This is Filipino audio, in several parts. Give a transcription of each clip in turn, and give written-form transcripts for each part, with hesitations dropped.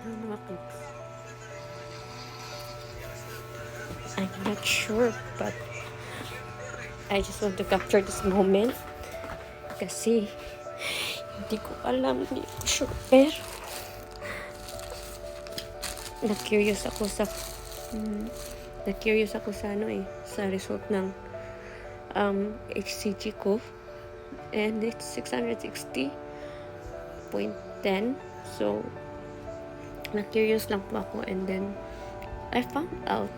Mga peeps. I'm not sure, but I just want to capture this moment. Kasi, hindi ko alam, hindi ko sure. Pero, na-curious ako sa sa result ng HCG ko. And it's 660.10. So, na-curious lang po ako. And then, I found out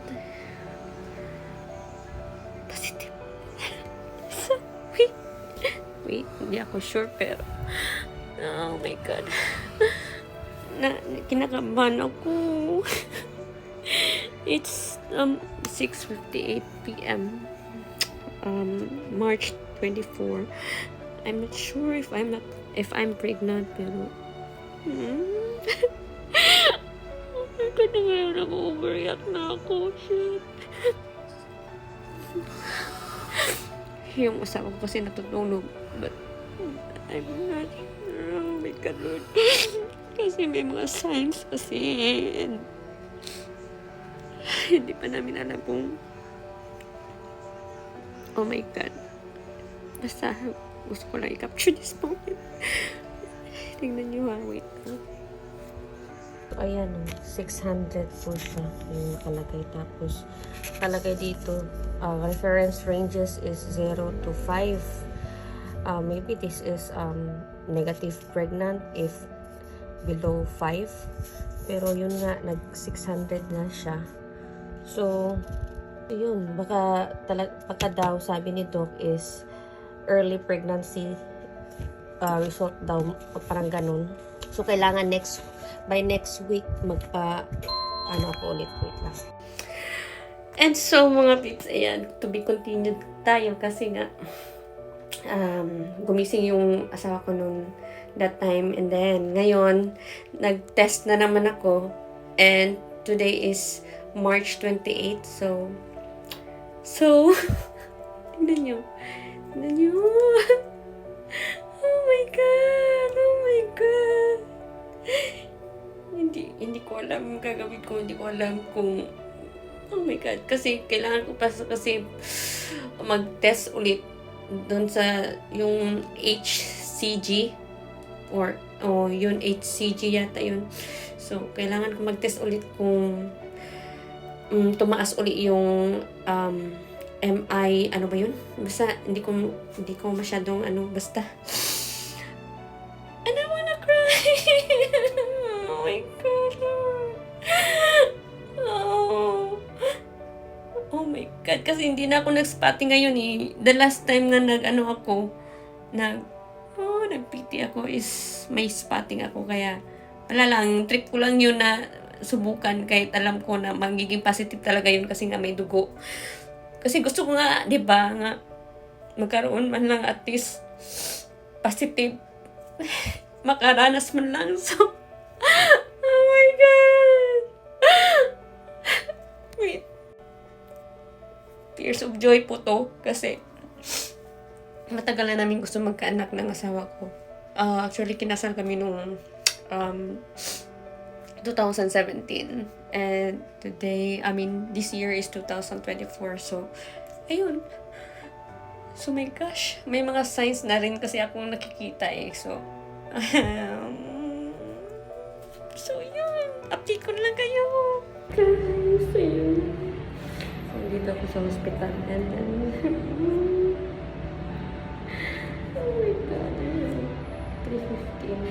positive. So, wait, hindi ako sure, pero oh my god, kinakabahan ako. It's 6:58 p.m. March 24. I'm not sure if I'm pregnant, pero oh my god, ngayon nag-overreact na ako. Shit. Yung asawa ko kasi natutulog, but I'm not sure. Oh my god, Lord. Kasi may mga signs kasi, and hindi pa namin alam kung oh my god. Basta gusto ko lang i-capture this moment. Tingnan nyo ha, wait. Ayan, 600 po siya yung nakalagay. Tapos, nakalagay dito, reference ranges is 0 to 5. Maybe this is negative pregnant if below 5. Pero yun nga, nag-600 na siya. So, yun, baka daw, sabi ni Doc, is early pregnancy result daw, parang ganun. So, kailangan by next week, ako ulit, wait lang. And so, mga peeps, ayan, to be continued tayo kasi nga, gumising yung asawa ko noon that time, and then, ngayon, nag-test na naman ako, and today is March 28, so, tingnan nyo, oh my god, hindi ko alam gagawin ko, hindi ko alam kung, oh my god, kasi kailangan ko pa kasi mag-test ulit doon sa yung HCG or yun HCG yata yun. So kailangan ko mag-test ulit kung tumaas ulit yung MI, ano ba yun? Basta hindi ko masyadong basta and I wanna cry. Oh my god, Lord. Oh my god, kasi hindi na ako nag-spotting ngayon eh. The last time nga nag-PT ako is may spotting ako, kaya wala lang, trip ko lang yun na subukan kahit alam ko na magiging positive talaga yun kasi nga may dugo. Kasi gusto ko nga, di ba, nga magkaroon man lang at least positive. Makaranas man lang. So, oh my God. Wait. Tears of joy po to kasi matagal na namin gusto magkaanak ng asawa ko. Actually, kinasal kami nung 2017. And this year is 2024. So, ayun. So, my gosh. May mga signs na rin kasi akong nakikita eh. So, yun. Update ko na lang kayo. Guys, ayun. So, dito ako sa hospital. And then, oh my God. 3:15.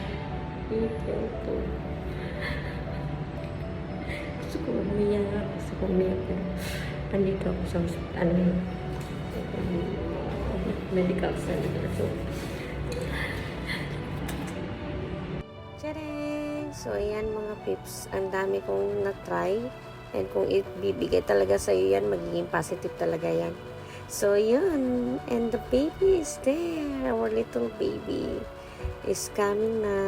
April 2. Gusto ko umiyak. Andito ako sa medical center. So, tadang! So, ayan mga peeps. Ang dami kong na-try. And kung ibibigay talaga sa'yo yan, magiging positive talaga yan. So, yun. And the baby is there. Our little baby is coming na.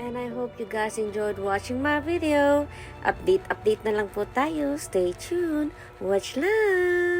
And I hope you guys enjoyed watching my video. Update na lang po tayo. Stay tuned. Watch lang!